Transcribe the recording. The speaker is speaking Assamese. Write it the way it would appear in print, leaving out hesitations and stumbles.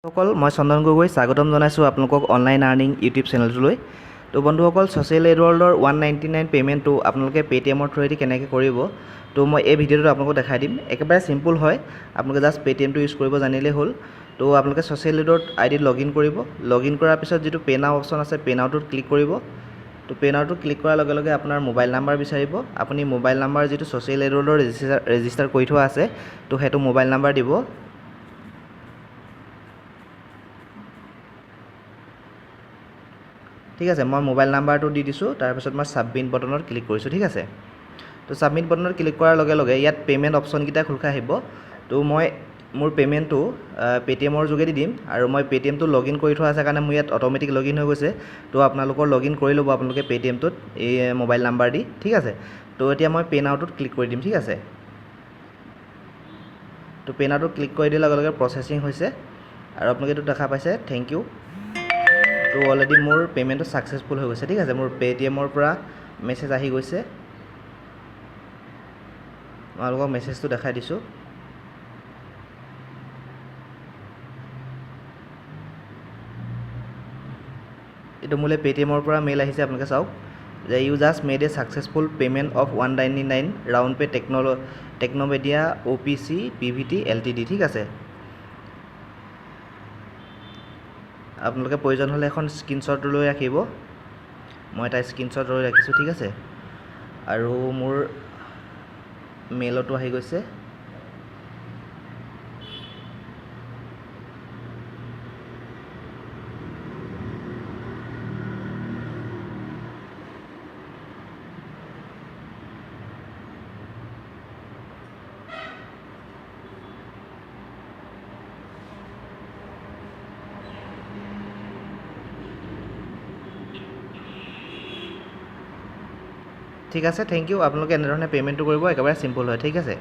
সকল মই চন্দন গগৈ স্বাগতম জনাইছোঁ আপোনালোকক অনলাইন আৰ্নিং ইউটিউব চেনেলটোলৈ। তো বন্ধুসকল ছ'চিয়েল এড ৱৰ্ল্ডৰ 199 পে'মেণ্টটো আপোনালোকে পে'টিএমৰ থ্ৰুৱেদি কেনেকৈ কৰিব তো মই এই ভিডিঅ'টোত আপোনালোকক দেখাই দিম। একেবাৰে চিম্পুল হয়, আপোনালোকে জাষ্ট পে'টিএমটো ইউজ কৰিব জানিলেই হ'ল। তো আপোনালোকে ছ'চিয়েল এডৰ আইডিত লগইন কৰিব। লগইন কৰাৰ পিছত যিটো পে' নাও অপশ্যন আছে পে' নাওটোত ক্লিক কৰিব। তো পে' নাওটো ক্লিক কৰাৰ লগে লগে আপোনাৰ মোবাইল নাম্বাৰ বিচাৰিব। আপুনি মোবাইল নাম্বাৰ যিটো ছ'চিয়েল এড ৱৰ্ল্ডৰ ৰেজিষ্টাৰ কৰি থোৱা আছে তো সেইটো মোবাইল নাম্বাৰ দিব। ঠিক আছে, মই মোবাইল নাম্বাৰটো দি দিছোঁ। তাৰপিছত মই ছাবমিট বটনত ক্লিক কৰিছোঁ। ঠিক আছে, তো ছাবমিট বটনত ক্লিক কৰাৰ লগে লগে ইয়াত পে'মেণ্ট অপশ্যনকেইটা খোল খাই আহিব। তো মই মোৰ পে'মেণ্টটো পে'টিএমৰ যোগেদি দিম আৰু মই পে'টিএমটো লগইন কৰি থোৱা আছে কাৰণে মোৰ ইয়াত অট'মেটিক লগইন হৈ গৈছে। তো আপোনালোকৰ লগইন কৰি ল'ব আপোনালোকে পে'টিএমটোত এই মোবাইল নাম্বাৰ দি। ঠিক আছে, তো এতিয়া মই পে' নাওটোত ক্লিক কৰি দিম। ঠিক আছে, তো পে' নাওটোত ক্লিক কৰি দিয়াৰ লগে লগে প্ৰচেছিং হৈছে আৰু আপোনালোকে এইটো দেখা পাইছে থেংক ইউ। তো অলৰেডি মোৰ পে'মেণ্টটো ছাকচেছফুল হৈ গৈছে। ঠিক আছে, মোৰ পে'টিএমৰ পৰা মেছেজ আহি গৈছে। মই আপোনালোকক মেছেজটো দেখাই দিছোঁ। এইটো মোলৈ পে'টিএমৰ পৰা মেইল আহিছে, আপোনালোকে চাওক যে you just made a successful payment of 199 round pay' techno media OPC PVT LTD। ঠিক আছে, আপোনালোকে প্ৰয়োজন হ'লে এখন স্ক্ৰীনশ্বট লৈ ৰাখিব। মই এটা স্ক্ৰীনশ্বট লৈ ৰাখিছোঁ। ঠিক আছে, আৰু মোৰ মেইলতো আহি গৈছে। ঠিক আছে, থেংক ইউ। আপোনালোকে এনেধৰণে পে'মেণ্টটো কৰিব, একেবাৰে চিম্পুল হয়। ঠিক আছে।